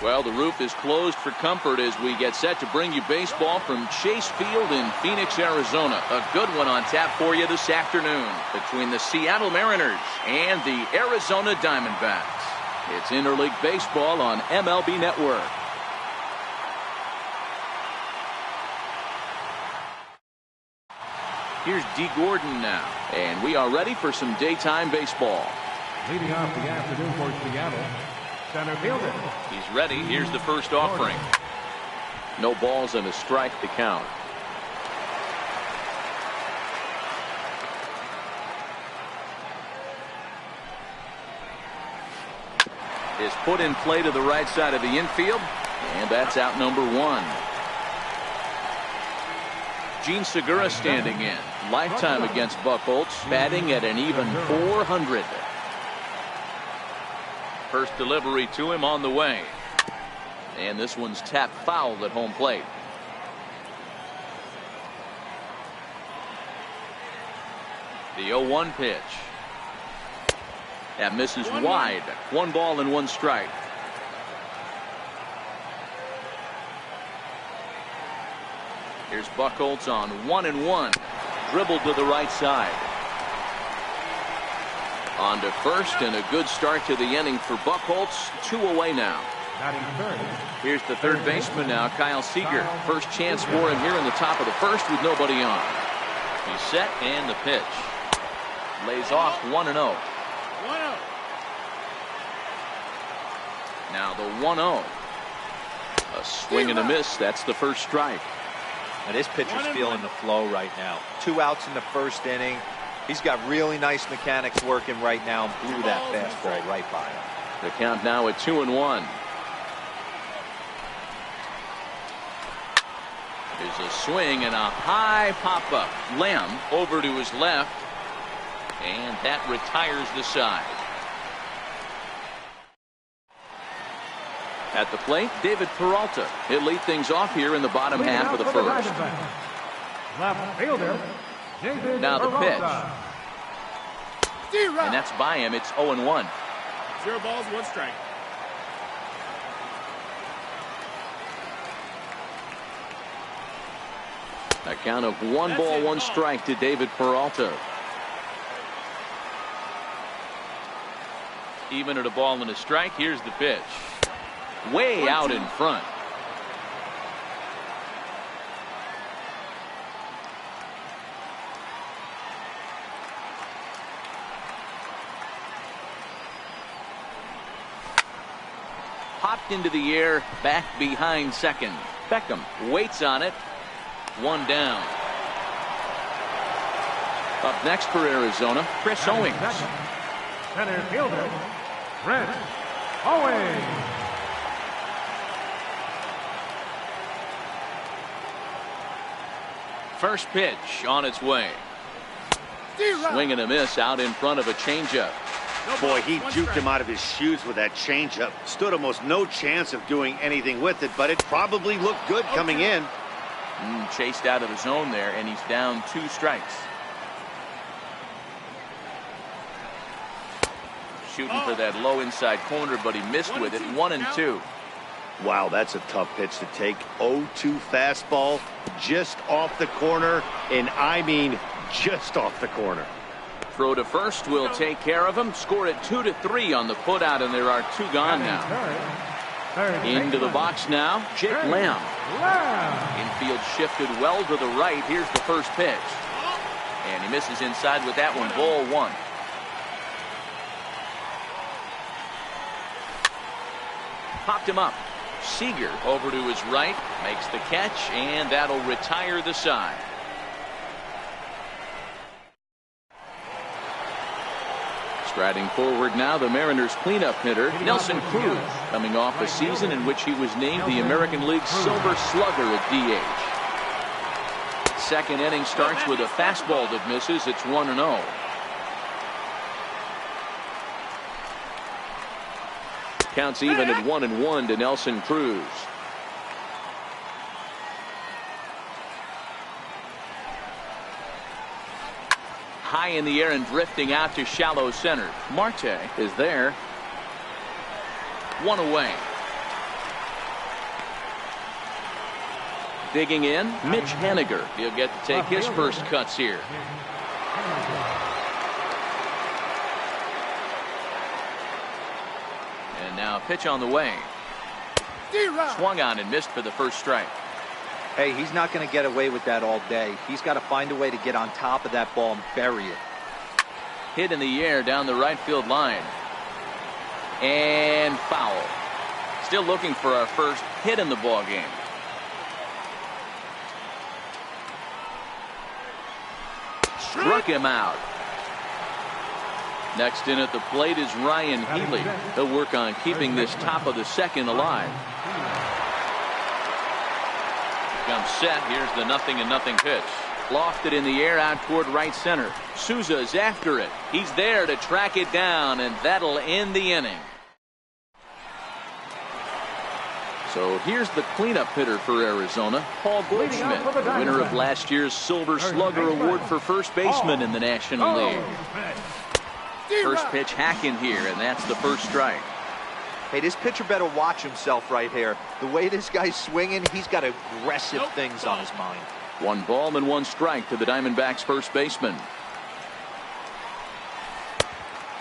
Well, the roof is closed for comfort as we get set to bring you baseball from Chase Field in Phoenix, Arizona. A good one on tap for you this afternoon between the Seattle Mariners and the Arizona Diamondbacks. It's interleague baseball on MLB Network. Here's D. Gordon now, and we are ready for some daytime baseball. Leading off the afternoon for Seattle, center fielder. He's ready. Here's the first offering. No balls and a strike to count. Is put in play to the right side of the infield, and that's out number one. Gene Segura standing in. Lifetime against Buchholz, batting at an even .400. First delivery to him on the way. And this one's tapped foul at home plate. The 0-1 pitch. That misses wide. 1 ball and 1 strike. Here's Buchholz on 1-1. Dribbled to the right side. On to first, and a good start to the inning for Buchholz. 2 away now. Here's the third baseman now, Kyle Seager. First chance for him here in the top of the first with nobody on. He's set, and the pitch. Lays off 1-0. Now the 1-0. A swing and a miss. That's the first strike. And this pitcher's feeling the flow right now. 2 outs in the first inning. He's got really nice mechanics working right now and blew that fastball right by him. The count now at 2-1. There's a swing and a high pop-up. Lamb over to his left. And that retires the side. At the plate, David Peralta. He'll lead things off here in the bottom half of the first. Left fielder, David now the pitch. Peralta. And that's by him. It's 0-1. 0 balls, 1 strike. A count of 1 ball, 1 strike to David Peralta. Even at a ball and a strike, here's the pitch. Way out in front. Popped into the air, back behind second. Beckham waits on it. 1 down. Up next for Arizona, Chris Owings. Center fielder, Chris Owings. First pitch on its way. Swing and a miss out in front of a changeup. Boy, he juked him out of his shoes with that changeup. Stood almost no chance of doing anything with it, but it probably looked good coming in. Chased out of the zone there, and he's down 2 strikes. Shooting for that low inside corner, but he missed with it. 1-2. Wow, that's a tough pitch to take. 0-2 fastball, just off the corner, and I mean just off the corner. Throw to first will take care of him. Score it 2-3 on the putout, and there are 2 gone now. Into the box now, Jake Lamb. Infield shifted well to the right. Here's the first pitch. And he misses inside with that one. Ball 1. Popped him up. Seager over to his right, makes the catch, and that'll retire the side. Striding forward now, the Mariners cleanup hitter, Nelson Cruz, coming off a season in which he was named the American League Silver Slugger at DH. Second inning starts with a fastball that misses. It's 1-0. Counts even at 1-1 to Nelson Cruz. High in the air and drifting out to shallow center. Marte is there. 1 away. Digging in, Mitch Haniger. He'll get to take his first cuts here. And now a pitch on the way. Swung on and missed for the first strike. Hey, he's not going to get away with that all day. He's got to find a way to get on top of that ball and bury it. Hit in the air down the right field line. And foul. Still looking for our first hit in the ball game. Struck him out. Next in at the plate is Ryan Healy. He'll work on keeping this top of the second alive. Comes set. Here's the 0-0 pitch. Lofted in the air out toward right center. Souza's after it. He's there to track it down, and that'll end the inning. So here's the cleanup hitter for Arizona, Paul Goldschmidt, winner of last year's Silver Slugger Award for first baseman in the National League. First pitch hacking here, and that's the first strike. Hey, this pitcher better watch himself right here. The way this guy's swinging, he's got aggressive things on his mind. 1 ball and 1 strike to the Diamondbacks first baseman.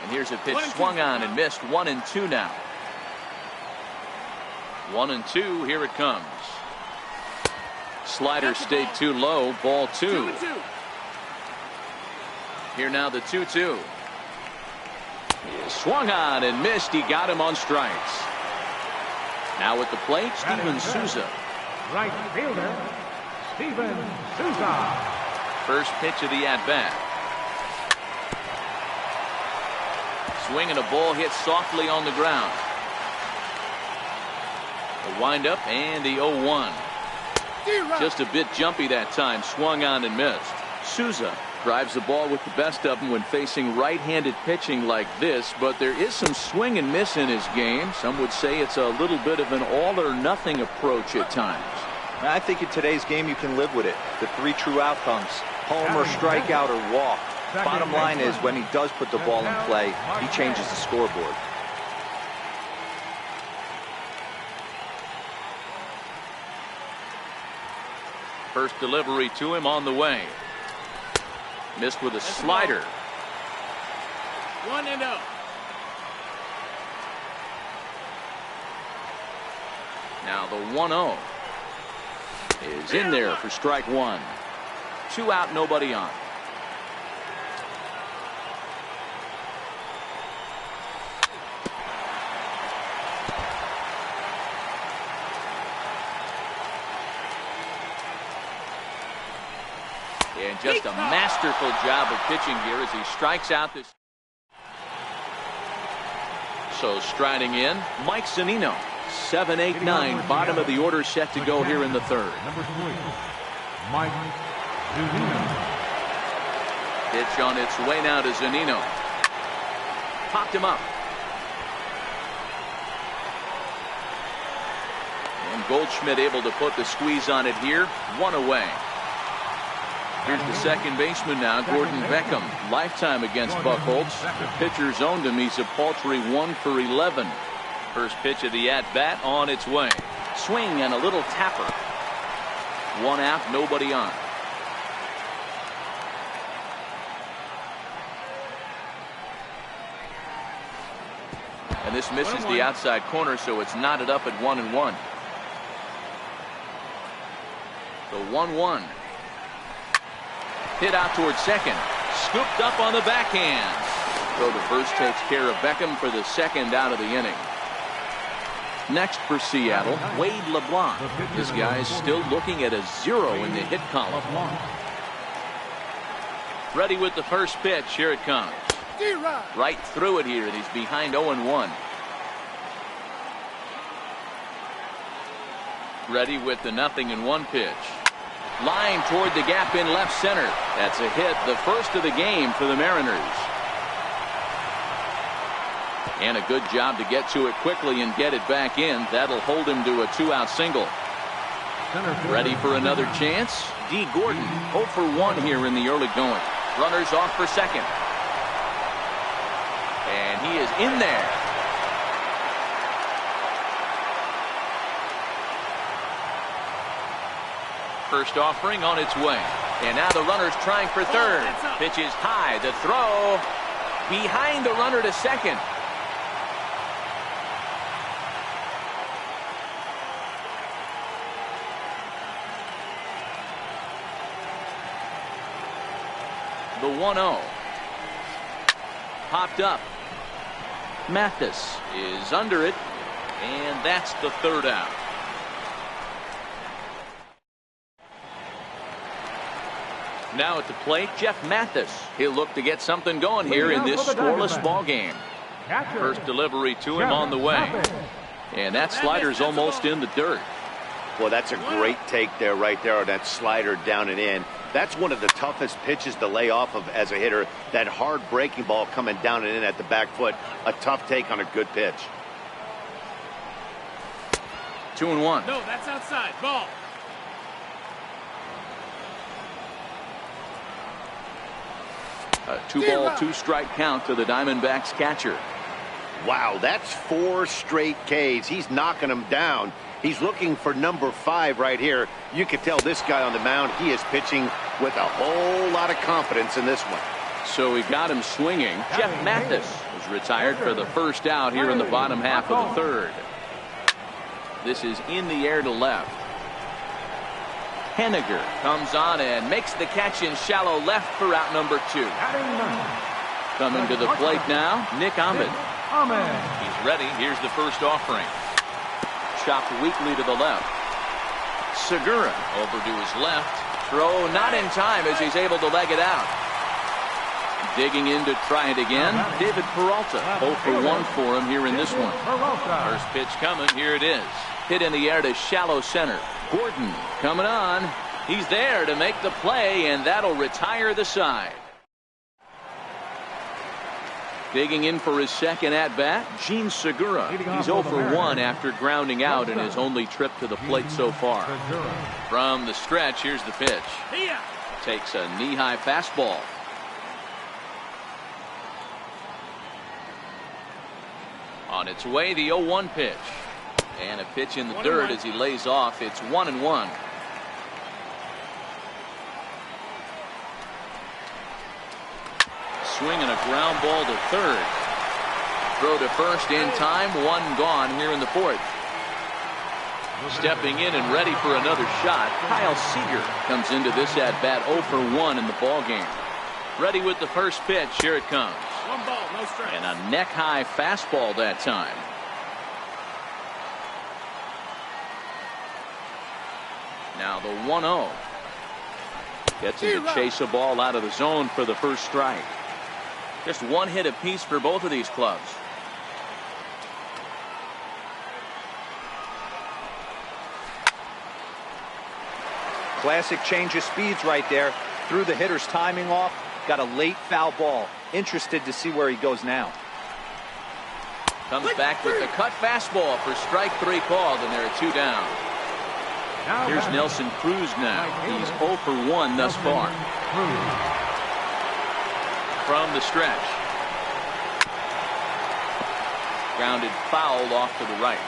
And here's a pitch swung on and missed. 1-2 now. 1-2. Here it comes. Slider stayed too low. Ball 2. Here now the 2-2. Swung on and missed. He got him on strikes. Now at the plate, Steven Souza. Right fielder, Steven Souza. First pitch of the at-bat. Swing and a ball hit softly on the ground. The windup and the 0-1. Just a bit jumpy that time. Swung on and missed. Souza drives the ball with the best of them when facing right-handed pitching like this, but there is some swing and miss in his game. Some would say it's a little bit of an all-or-nothing approach at times. I think in today's game you can live with it. The 3 true outcomes: homer, strikeout, or walk. Bottom line is, when he does put the ball in play, he changes the scoreboard. First delivery to him on the way. Missed with a slider. 1-0. Now the 1-0 is in there for strike 1. 2 out, nobody on. And just a masterful job of pitching here as he strikes out this. So striding in, Mike Zunino. 7, 8, 9, bottom of the order set to go here in the third. Number 3, Mike Zunino. Pitch on its way now to Zunino. Popped him up. And Goldschmidt able to put the squeeze on it here. 1 away. Here's the second baseman now, Gordon Beckham. Lifetime against Buchholz. The pitcher's owned him. He's a paltry 1 for 11. First pitch of the at-bat on its way. Swing and a little tapper. 1 out, nobody on. And this misses the outside corner, so it's knotted up at 1-1. So 1-1. Hit out towards second. Scooped up on the backhand. So the first takes care of Beckham for the second out of the inning. Next for Seattle, Wade LeBlanc. This guy's still looking at a 0 in the hit column. Ready with the first pitch. Here it comes. Right through it here, and he's behind 0-1. Ready with the 0-1 pitch. Line toward the gap in left center. That's a hit, the first of the game for the Mariners. And a good job to get to it quickly and get it back in. That'll hold him to a 2-out single. Ready for another chance? D. Gordon, 0 for 1 here in the early going. Runners off for second. And he is in there. First offering on its way. And now the runner's trying for third. Pitch is high. The throw behind the runner to second. The 1-0. Popped up. Mathis is under it. And that's the third out. Now at the plate, Jeff Mathis. He'll look to get something going here in this scoreless ball game. First delivery to him on the way. And that slider's almost in the dirt. Well, that's a great take there, right there, on that slider down and in. That's one of the toughest pitches to lay off of as a hitter. That hard breaking ball coming down and in at the back foot. A tough take on a good pitch. 2-1. No, that's outside. Ball. A 2-ball, 2-strike count to the Diamondbacks catcher. Wow, that's 4 straight Ks. He's knocking them down. He's looking for number 5 right here. You can tell this guy on the mound, he is pitching with a whole lot of confidence in this one. So he got him swinging. Jeff Mathis is retired for the first out here in the bottom half of the third. This is in the air to left. Henniger comes on and makes the catch in shallow left for out number 2. Coming to the plate now, Nick Ahmed. He's ready. Here's the first offering. Chopped weakly to the left. Segura over to his left. Throw not in time as he's able to leg it out. Digging in to try it again. David Peralta. 0 for 1 for him here in this one. First pitch coming. Here it is. Hit in the air to shallow center. Gordon coming on. He's there to make the play, and that'll retire the side. Digging in for his second at-bat, Gene Segura. He's 0 for 1 after grounding out in his only trip to the plate so far. From the stretch, here's the pitch. Takes a knee-high fastball. On its way, the 0-1 pitch. And a pitch in the dirt as he lays off. It's 1-1. Swinging a ground ball to third. Throw to first in time. 1 gone here in the fourth. Stepping in and ready for another shot, Kyle Seager comes into this at-bat 0 for 1 in the ball game. Ready with the first pitch. Here it comes. 1 ball, no strike. And a neck-high fastball that time. Now the 1-0. Gets him to chase a ball out of the zone for the first strike. Just 1 hit apiece for both of these clubs. Classic change of speeds right there. Threw the hitter's timing off. Got a late foul ball. Interested to see where he goes now. Comes back with the cut fastball for strike 3 called, and there are 2 down. Here's Nelson Cruz now. He's 0 for 1 thus far. From the stretch. Grounded foul off to the right.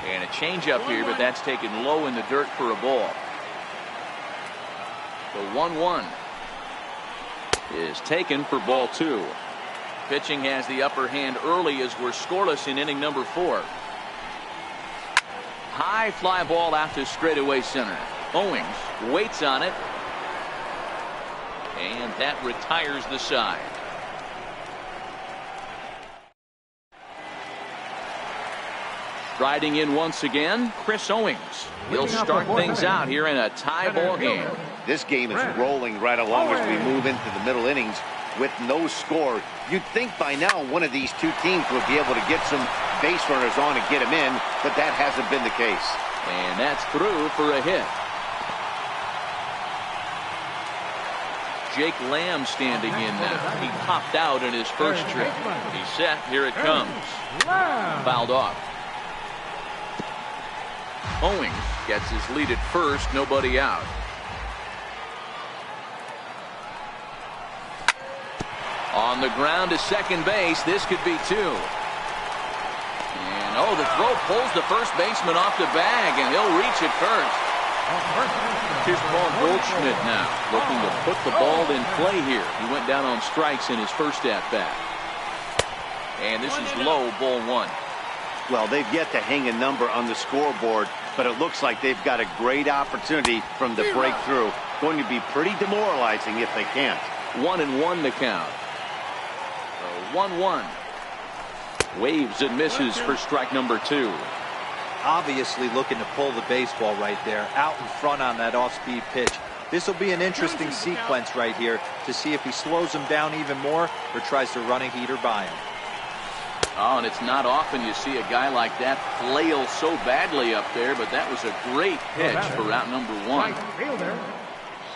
And a changeup here, but that's taken low in the dirt for a ball. The 1-1 is taken for ball 2. Pitching has the upper hand early as we're scoreless in inning number 4. High fly ball out to straightaway center. Owings waits on it. And that retires the side. Striding in once again, Chris Owings. He'll start things out here in a tie ball game. This game is rolling right along as we move into the middle innings with no score. You'd think by now one of these two teams would be able to get some base runners on and get them in, but that hasn't been the case. And that's through for a hit. Jake Lamb standing in now. He popped out in his first trip. He's set. Here it comes. Fouled off. Owings gets his lead at first. Nobody out. On the ground to second base. This could be 2. Oh, the throw pulls the first baseman off the bag, and he'll reach it first. Here's Paul Goldschmidt now, looking to put the ball in play here. He went down on strikes in his first at-bat. And this is low, ball one. Well, they've yet to hang a number on the scoreboard, but it looks like they've got a great opportunity from the breakthrough. Going to be pretty demoralizing if they can't. 1-1 to count. 1-1. Waves and misses for strike number 2. Obviously looking to pull the baseball right there, out in front on that off-speed pitch. This will be an interesting sequence right here to see if he slows him down even more or tries to run a heater by him. Oh, and it's not often you see a guy like that flail so badly up there, but that was a great pitch for out number 1.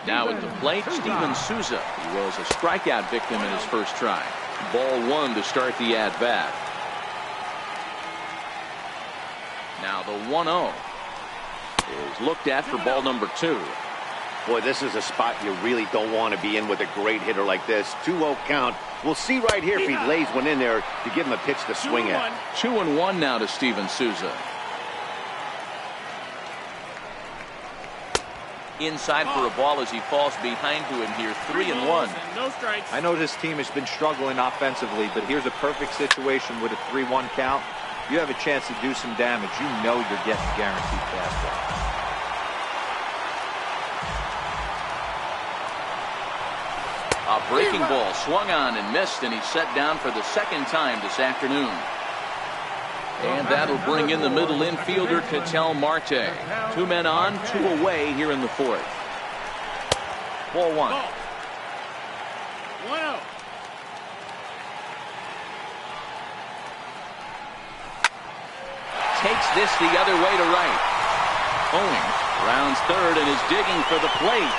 Now at the plate, Steven Souza. He was a strikeout victim in his first try. Ball 1 to start the at-bat. Now the 1-0 is looked at for ball number 2. Boy, this is a spot you really don't want to be in with a great hitter like this. 2-0 count. We'll see right here if he lays one in there to give him a pitch to swing at. 2-1 now to Steven Souza. Inside for a ball as he falls behind to him here. 3-1. No strikes. I know this team has been struggling offensively, but here's a perfect situation with a 3-1 count. You have a chance to do some damage. You know you're getting guaranteed fastball. A breaking ball swung on and missed, and he's set down for the second time this afternoon. And that'll bring in the middle infielder, Ketel Marte. 2 men on, 2 away here in the 4th. Ball 1. 1-0. Takes this the other way to right. Owings rounds third and is digging for the plate.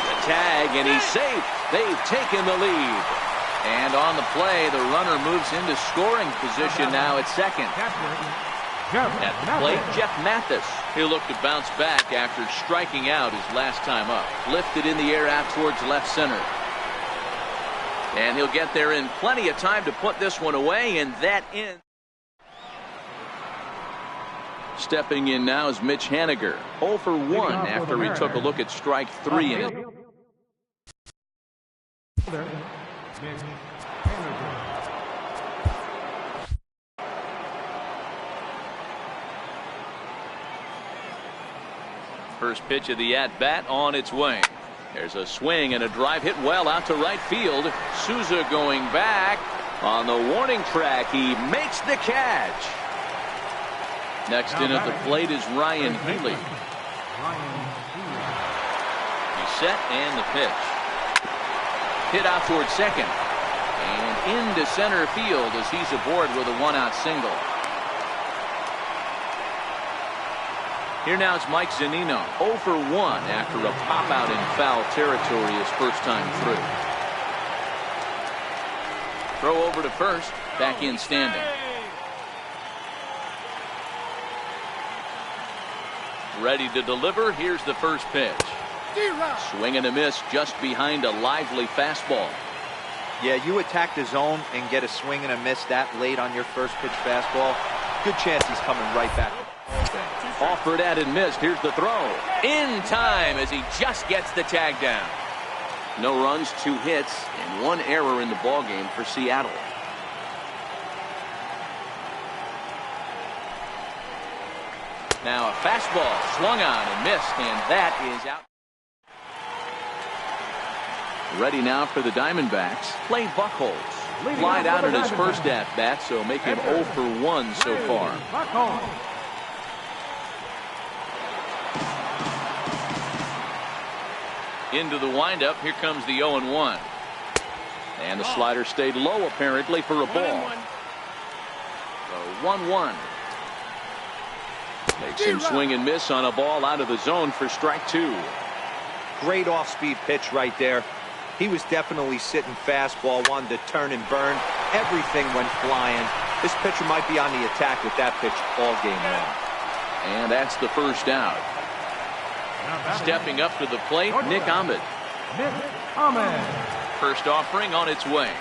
The tag, and he's safe. They've taken the lead. And on the play, the runner moves into scoring position now at second. At the plate, Jeff Mathis. He'll look to bounce back after striking out his last time up. Lifted in the air out towards left center. And he'll get there in plenty of time to put this one away, and that ends. Stepping in now is Mitch Haniger. 0 for 1 after he took a look at strike 3 in it. First pitch of the at-bat on its way. There's a swing and a drive hit well out to right field. Souza going back on the warning track. He makes the catch. Next in at the plate is Ryan Healy. He's set and the pitch. Hit out towards second. And into center field as he's aboard with a 1-out single. Here now it's Mike Zunino. 0 for 1 after a pop out in foul territory his first time through. Throw over to first. Back in standing. Ready to deliver. Here's the first pitch. Swing and a miss just behind a lively fastball. Yeah, you attack the zone and get a swing and a miss that late on your first pitch fastball. Good chance he's coming right back. Offered at and missed. Here's the throw. In time as he just gets the tag down. No runs, 2 hits, and 1 error in the ballgame for Seattle. Now a fastball swung on and missed, and that is out. Ready now for the Diamondbacks. Clay Buchholz. Flied out in his first at-bat, so make him 0 for 1 so far. Into the windup. Here comes the 0-1. And the slider stayed low apparently for a ball. So 1-1. Makes him swing and miss on a ball out of the zone for strike 2. Great off-speed pitch right there. He was definitely sitting fastball, wanted to turn and burn. Everything went flying. This pitcher might be on the attack with that pitch all game long. And that's the first out. Stepping up to the plate, Nick Ahmed. First offering on its way.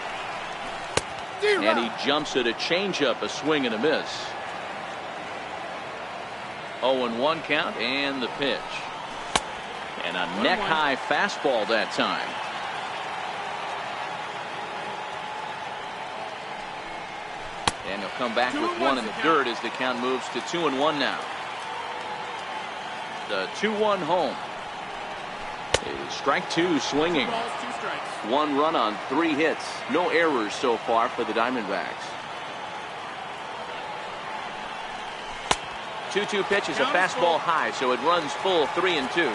And he jumps at a changeup, a swing and a miss. 0-1 count and the pitch. And a neck-high fastball that time. And he'll come back with one in the dirt as the count moves to 2-1 now. The 2-1 home. Strike two swinging. 1 run on 3 hits. No errors so far for the Diamondbacks. 2-2 pitch is a fastball high, so it runs full 3-2.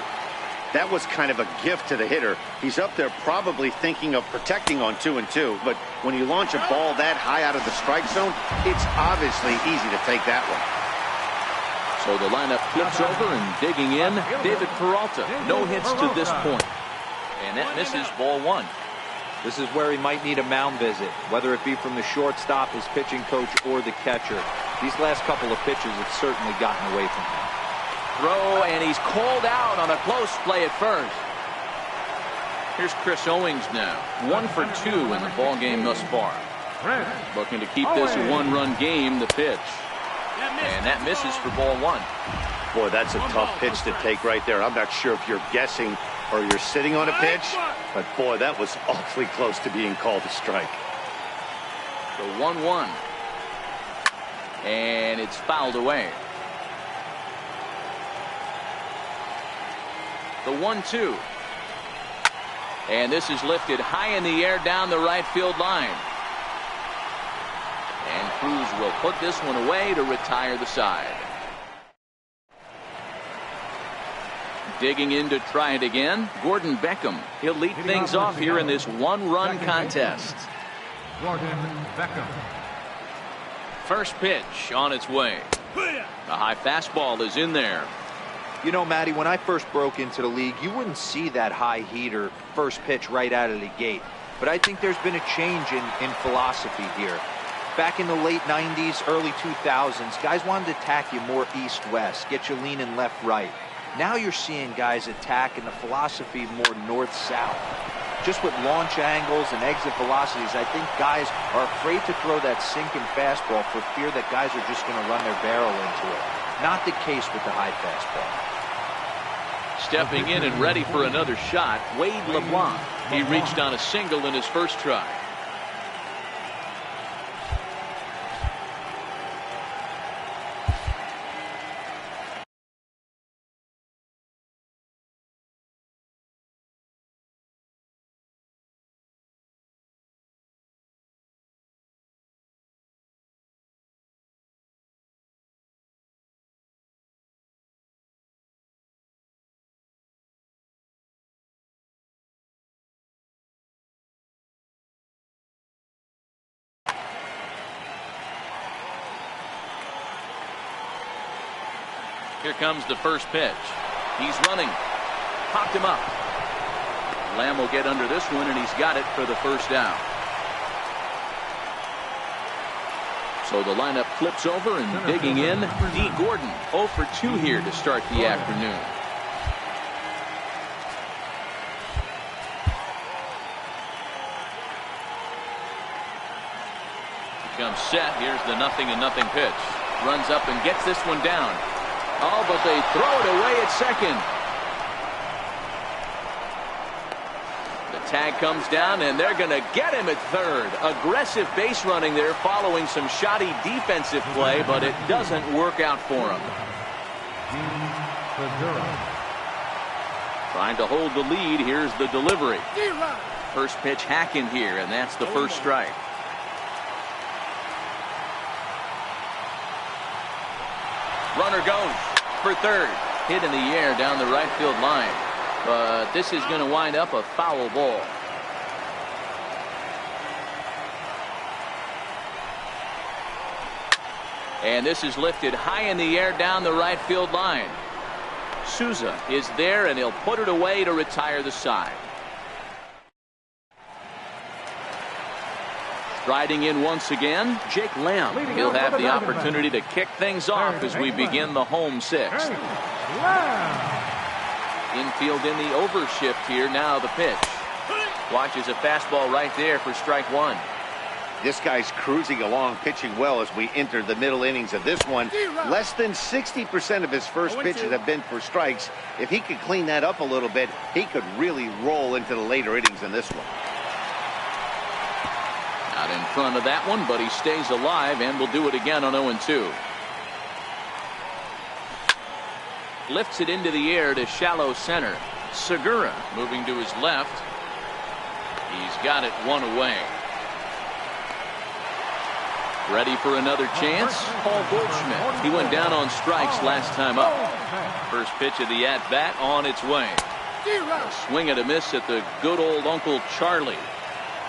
That was kind of a gift to the hitter. He's up there probably thinking of protecting on 2-2, but when you launch a ball that high out of the strike zone, it's obviously easy to take that one. So the lineup flips over and digging in, David Peralta. No hits to this point. And that misses ball 1. This is where he might need a mound visit, whether it be from the shortstop, his pitching coach, or the catcher. These last couple of pitches have certainly gotten away from him. Throw, and he's called out on a close play at first. Here's Chris Owings now. 1 for 2 in the ball game thus far. Looking to keep this a 1-run game, the pitch. And that misses for ball 1. Boy, that's a tough pitch to take right there. I'm not sure if you're guessing or you're sitting on a pitch, but boy, that was awfully close to being called a strike. The 1-1. And it's fouled away. The 1-2. And this is lifted high in the air down the right field line. And Cruz will put this one away to retire the side. Digging in to try it again, Gordon Beckham. He'll lead things off here in this 1-run contest. Gordon Beckham. First pitch on its way. A high fastball is in there. You know, Matty, when I first broke into the league, you wouldn't see that high heater first pitch right out of the gate. But I think there's been a change in philosophy here. Back in the late 90s, early 2000s, guys wanted to attack you more east-west, get you leaning left-right. Now you're seeing guys attack in the philosophy more north-south. Just with launch angles and exit velocities, I think guys are afraid to throw that sinking fastball for fear that guys are just going to run their barrel into it. Not the case with the high fastball. Stepping in and ready for another shot, Wade LeBlanc. He reached on a single in his first try. Here comes the first pitch. He's running. Popped him up. Lamb will get under this one, and he's got it for the first down. So the lineup flips over and digging in. D. Gordon, 0 for 2 here to start the afternoon. He comes set. Here's the 0-0 pitch. Runs up and gets this one down. Oh, but they throw it away at second. The tag comes down, and they're going to get him at third. Aggressive base running there following some shoddy defensive play, but it doesn't work out for him. Trying to hold the lead. Here's the delivery. First pitch hacking here, and that's the first strike. Runner goes for third. Hit in the air down the right field line. But this is going to wind up a foul ball. And this is lifted high in the air down the right field line. Souza is there, and he'll put it away to retire the side. Striding in once again, Jake Lamb. He'll have the opportunity to kick things off as we begin the home sixth. Infield in the overshift here. Now the pitch. Watches a fastball right there for strike 1. This guy's cruising along, pitching well as we enter the middle innings of this one. Less than 60% of his first pitches have been for strikes. If he could clean that up a little bit, he could really roll into the later innings in this one. Out in front of that one, but he stays alive and will do it again on 0-2. Lifts it into the air to shallow center. Segura moving to his left. He's got it one away. Ready for another chance? Paul Goldschmidt. He went down on strikes last time up. First pitch of the at-bat on its way. A swing and a miss at the good old Uncle Charlie.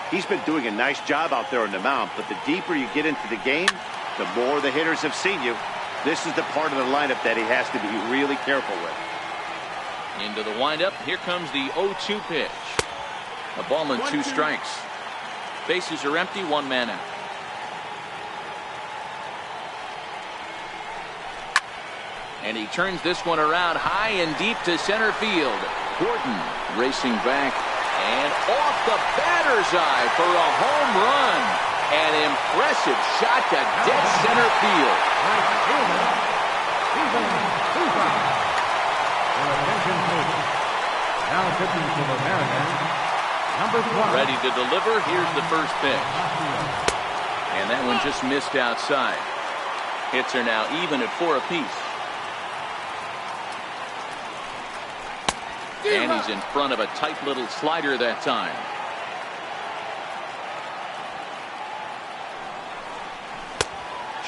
He's been doing a nice job out there on the mound, but the deeper you get into the game, the more the hitters have seen you. This is the part of the lineup that he has to be really careful with. Into the windup. Here comes the 0-2 pitch. A ball and 2 strikes. Bases are empty, 1 man out. And he turns this one around high and deep to center field. Gordon racing back and off the batter's eye for a home run. An impressive shot to dead center field. Now pitching for the Mariners, number 12. Ready to deliver. Here's the first pitch. And that one just missed outside. Hits are now even at 4 apiece. And he's in front of a tight little slider that time.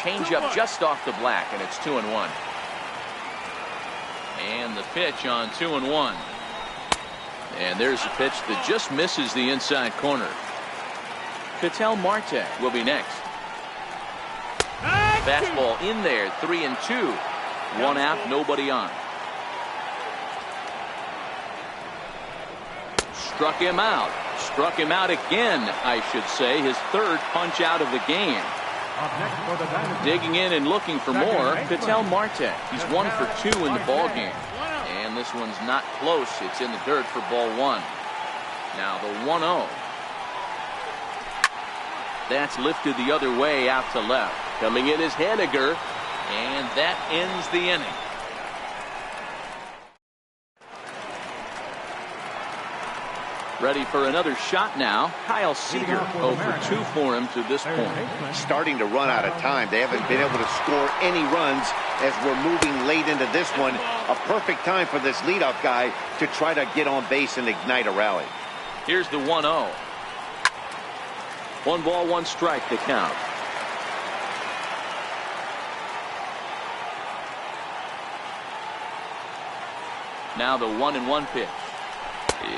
Change up just off the black, and it's 2-1. And the pitch on 2-1. And there's a pitch that just misses the inside corner. Ketel Marte will be next. Fastball in there, 3-2. 1 out, nobody on. Struck him out. Struck him out again, I should say. His 3rd punch out of the game. Digging in and looking for more, Ketel Marte. He's 1 for 2 in the ball game. And this one's not close. It's in the dirt for ball 1. Now the 1-0. That's lifted the other way out to left. Coming in is Haniger. And that ends the inning. Ready for another shot now. Kyle Seager 0 for 2 for him to this point. Starting to run out of time. They haven't been able to score any runs as we're moving late into this one. A perfect time for this leadoff guy to try to get on base and ignite a rally. Here's the 1-0. 1 ball, 1 strike to count. Now the 1-1 pitch.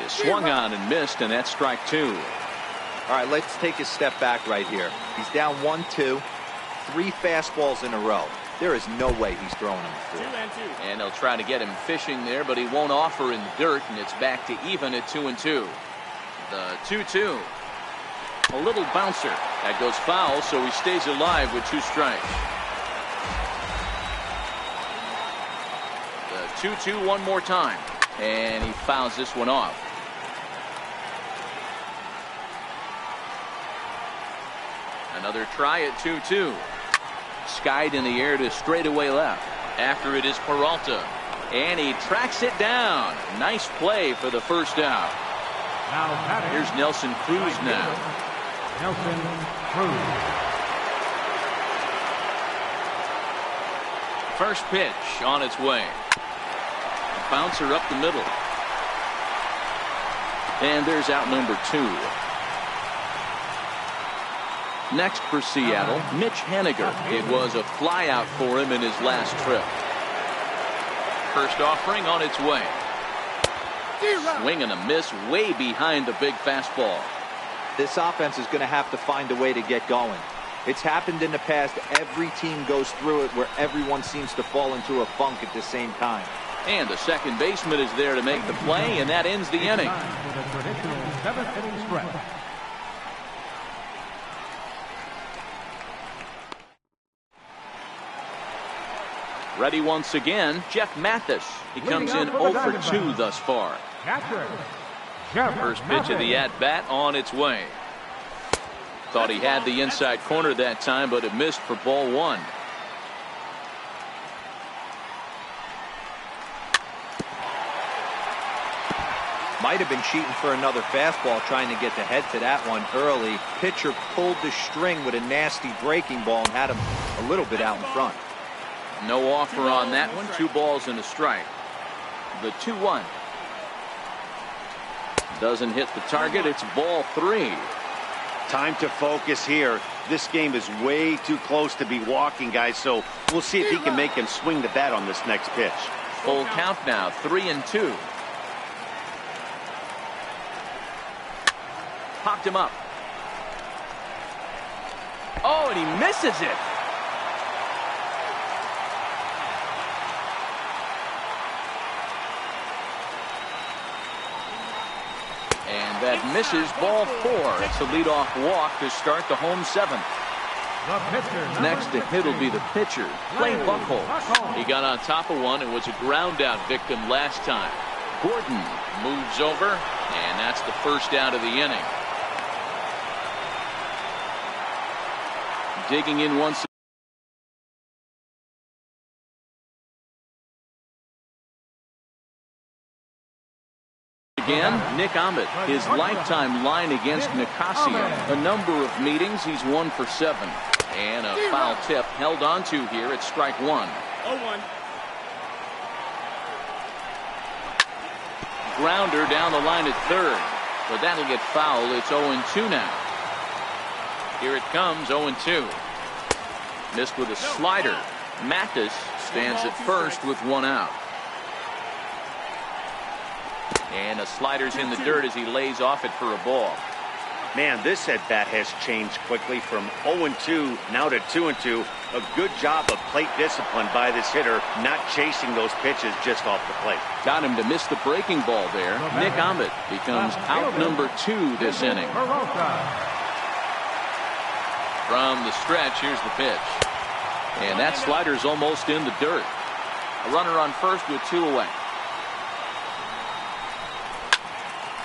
Is swung on and missed, and that's strike 2. All right, let's take a step back right here. He's down 1-2, 3 fastballs in a row. There is no way he's throwing them 4. 2-2. And they'll try to get him fishing there, but he won't offer in the dirt, and it's back to even at 2-2. The 2-2. A little bouncer. That goes foul, so he stays alive with 2 strikes. The 2-2 one more time. And he fouls this one off. Another try at 2-2. Skied in the air to straightaway left. After it is Peralta. And he tracks it down. Nice play for the first out. Here's Nelson Cruz now. Nelson Cruz. First pitch on its way. Bouncer up the middle. And there's out number 2. Next for Seattle, Mitch Haniger. It was a flyout for him in his last trip. First offering on its way. Swing and a miss way behind the big fastball. This offense is going to have to find a way to get going. It's happened in the past. Every team goes through it where everyone seems to fall into a funk at the same time. And the second baseman is there to make the play, and that ends the inning. For the traditional 7th inning stretch. Ready once again, Jeff Mathis. He comes in 0 for 2 thus far. Catcher, Jeff First pitch of the Mathis. at-bat on its way. Thought he had the inside corner that time, but it missed for ball one. Might have been cheating for another fastball, trying to get the head to that one early. Pitcher pulled the string with a nasty breaking ball and had him a little bit out in front. No offer on that one. 2 balls and a strike. The 2-1. Doesn't hit the target. It's ball 3. Time to focus here. This game is way too close to be walking, guys, so we'll see if he can make him swing the bat on this next pitch. Full count now, 3-2. Popped him up. Oh, and he misses it. And that misses, ball 4. It's a leadoff walk to start the home 7th. Next to hit will be the pitcher, Clay Buchholz. He got on top of one and was a ground out victim last time. Gordon moves over, and that's the first out of the inning. Digging in once again, Nick Ahmed, his lifetime line against Nicasio. A number of meetings, he's 1 for 7. And a foul tip held on to here at strike 1. 0-1. Grounder down the line at third, but that'll get fouled. It's 0-2 now. Here it comes, 0-2. Missed with a slider. Mathis stands at first with 1 out. And a slider's in the dirt as he lays off it for a ball. Man, this at-bat has changed quickly from 0-2 now to 2-2. A good job of plate discipline by this hitter, not chasing those pitches just off the plate. Got him to miss the breaking ball there. Nick Ahmed becomes out number 2 this inning. From the stretch, here's the pitch. And that slider's almost in the dirt. A runner on first with 2 away.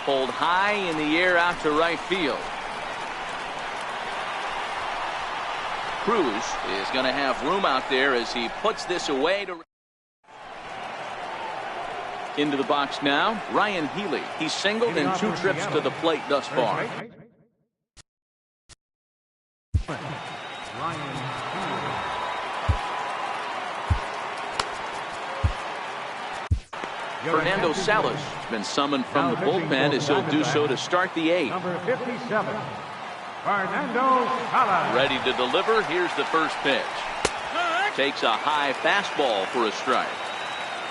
Pulled high in the air out to right field. Cruz is going to have room out there as he puts this away. Into the box now, Ryan Healy. He's singled in 2 trips to the plate thus far. Fernando Salas has been summoned from the bullpen as he'll do so to start the 8th. Number 57, Fernando Salas. Ready to deliver. Here's the first pitch. Takes a high fastball for a strike.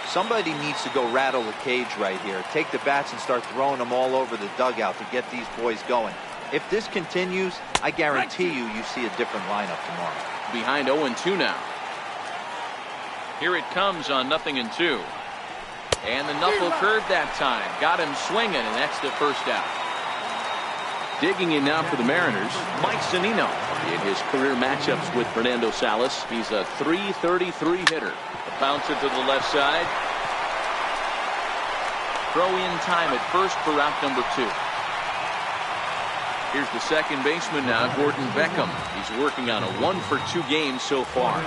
Somebody needs to go rattle the cage right here. Take the bats and start throwing them all over the dugout to get these boys going. If this continues, I guarantee you see a different lineup tomorrow. Behind 0-2 now. Here it comes on 0-2. And the knuckle curve that time. Got him swinging, and that's the first out. Digging in now for the Mariners, Mike Zunino. In his career matchups with Fernando Salas, he's a .333 hitter. A bouncer to the left side. Throw in time at first for out number 2. Here's the second baseman now, Gordon Beckham. He's working on a 1 for 2 game so far.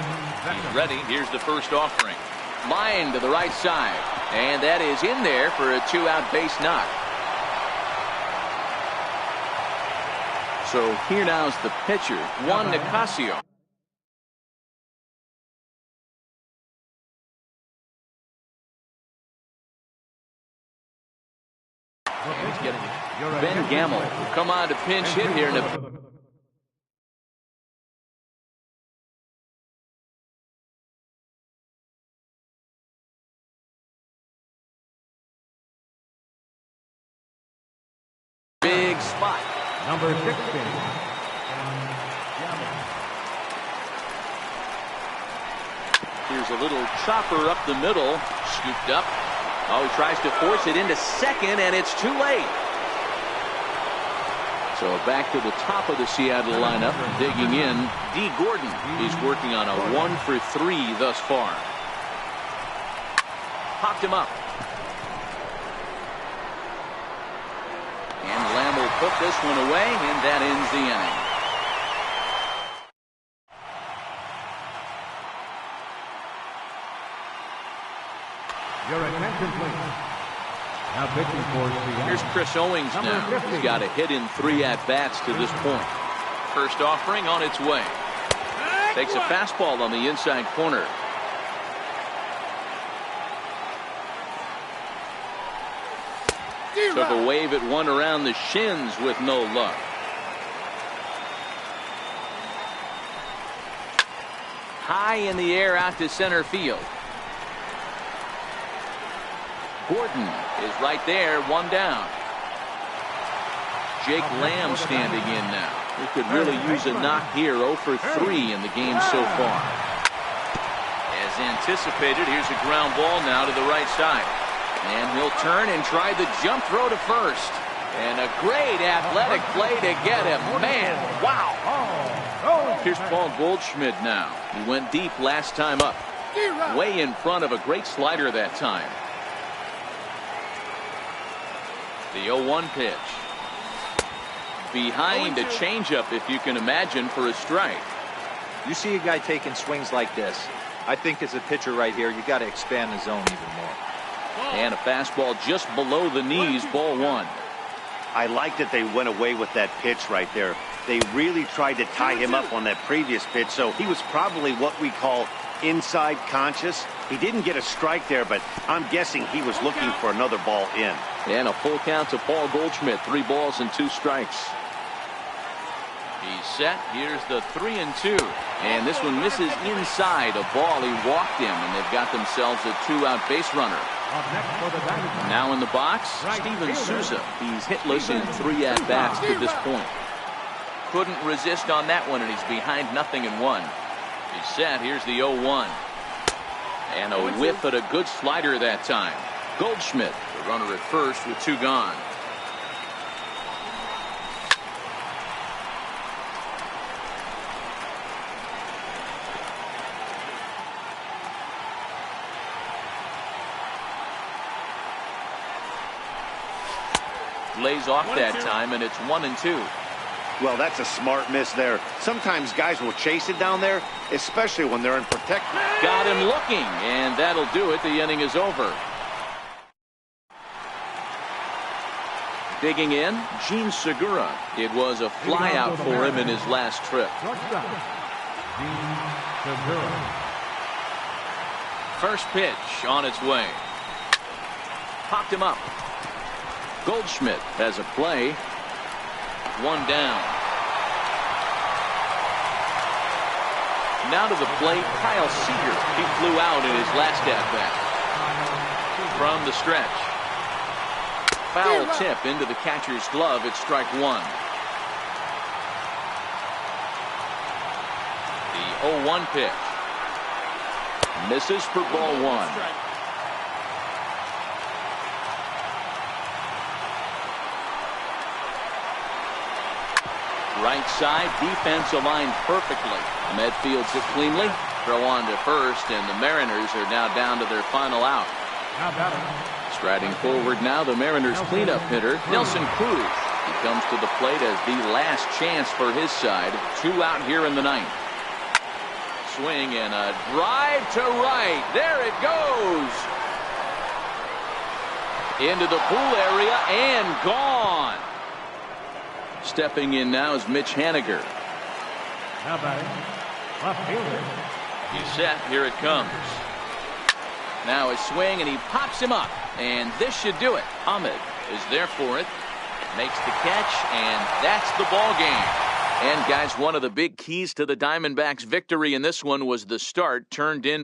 He's ready. Here's the first offering. Line to the right side. And that is in there for a 2-out base knock. So here now is the pitcher, Juan Nicasio. And he's getting Ben Gamble will come on to pinch hit here in a big spot. Number 16. Here's a little chopper up the middle, scooped up. Oh, he tries to force it into second, and it's too late. So back to the top of the Seattle lineup, digging in, D. Gordon. He's working on a 1 for 3 thus far. Popped him up. And Lamb will put this one away, and that ends the inning. Your attention, please. Now pitching for Seattle. Here's Chris Owings now. He's got a hit in 3 at-bats to this point. First offering on its way. Takes a fastball on the inside corner. Took a wave at one around the shins with no luck. High in the air out to center field. Gordon is right there, 1 down. Jake Lamb standing in now. He could really use a knock here. 0 for 3 in the game so far. As anticipated, here's a ground ball now to the right side. And he'll turn and try the jump throw to first. And a great athletic play to get him. Man, wow. Here's Paul Goldschmidt now. He went deep last time up. Way in front of a great slider that time. The 0-1 pitch. Behind a changeup, if you can imagine, for a strike. You see a guy taking swings like this. I think as a pitcher right here, you got to expand the zone even more. And a fastball just below the knees, ball 1. I like that they went away with that pitch right there. They really tried to tie him up on that previous pitch, so he was probably what we call inside conscious. He didn't get a strike there, but I'm guessing he was looking for another ball in. And a full count to Paul Goldschmidt. 3 balls and 2 strikes. He's set. Here's the 3-2. And this one misses inside a ball. He walked him, and they've got themselves a 2-out base runner. Now in the box, Steven Souza. He's hitless in 3 at-bats to this point. Couldn't resist on that one, and he's behind 0-1. He's set. Here's the 0-1. And a whiff at a good slider that time. Goldschmidt, the runner at first with 2 gone. Lays off that time, and it's 1-2. Well, that's a smart miss there. Sometimes guys will chase it down there, especially when they're in protect. Got him looking, and that'll do it. The inning is over. Digging in, Gene Segura. It was a flyout for him in his last trip. First pitch on its way. Popped him up. Goldschmidt has a play. 1 down. Now to the plate, Kyle Seager. He flew out in his last at-bat. From the stretch. Foul tip into the catcher's glove. It's strike 1. The 0-1 pitch. Misses for ball 1. Right side, defense aligned perfectly. Medfield it cleanly. Throw on to first, and the Mariners are now down to their final out. Striding forward now, the Mariners cleanup hitter, Nelson Cruz. He comes to the plate as the last chance for his side. 2 out here in the 9th. Swing and a drive to right. There it goes. Into the pool area and gone. Stepping in now is Mitch Haniger. Now batting, left fielder. He's set. Here it comes. Now a swing, and he pops him up. And this should do it. Ahmed is there for it. Makes the catch, and that's the ball game. And, guys, one of the big keys to the Diamondbacks' victory in this one was the start turned in.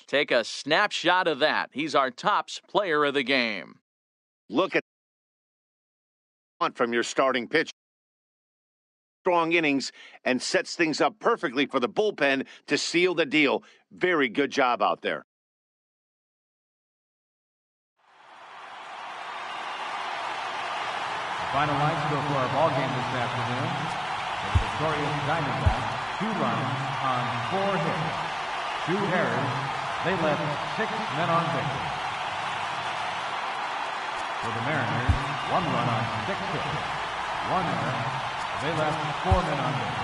Take a snapshot of that. He's our tops player of the game. Look at from your starting pitch. Strong innings and sets things up perfectly for the bullpen to seal the deal. Very good job out there. Final line score for our ball game this afternoon. The victorious Diamondbacks, 2 runs on 4 hits, 2 errors. They left 6 men on base. For the Mariners, 1 run on 6 hits, 1 error. They left 4 men on base.